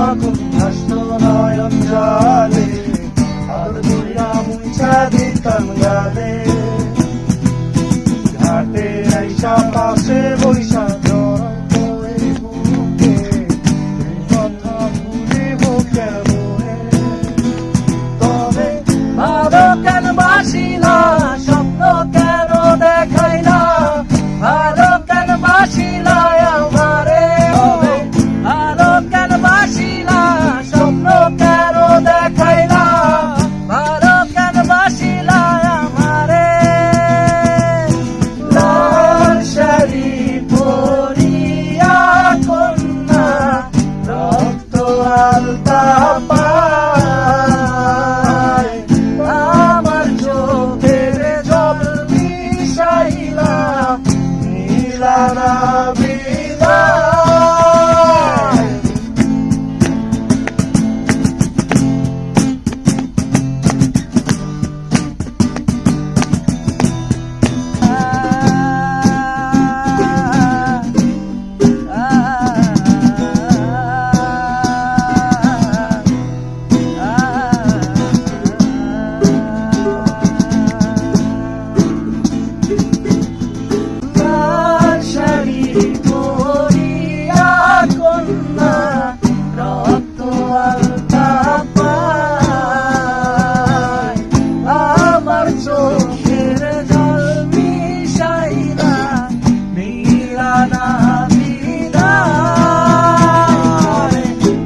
যখন ভাসতো নয়ন জলে, আর দুইয়া মুছা দিতাম গালে। ঘাটে আইসা পাশে বৈশা জড়াই করে বুকে, এই কথা ভুলিব কেমনে? তবে ভালো কেন বাসিলা, স্বপ্ন কেন দেখাইলা, ভালো কেন বাসিলা আমারে। ভালো কেন বাসিলা, স্বপ্ন কেন দেখাইলা, ভালো কেন বাসিলা আমারে। লাল শাড়ি পরিয়া কন্যা, রক্ত আলতা পায়, আমার চোখের জল মিশাইলা, নীলা না বিদায়। লাল শাড়ি পরিয়া কন্যা, রক্ত আলতা পায়, আমার চোখের জল মিশাইলা, নীলা না বিদায়।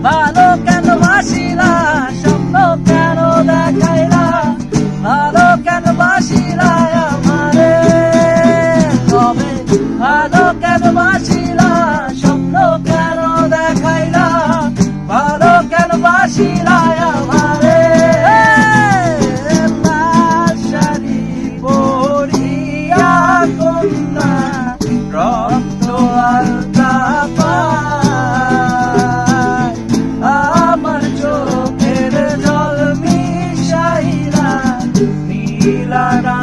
ভালো কেন বাসিলা, স্বপ্ন কেন দেখাইলা, ভালো কেন বাসিলা আমারে। তবে ভালো কেন বাসিলা, স্বপ্ন কেন দেখাইলা, ভালো কেন বাসিলা আমারে। লাল শাড়ি পরিয়া কন্যা, রক্ত আলতা পায়, আমার চোখের জল মিশাইলা, নীলা না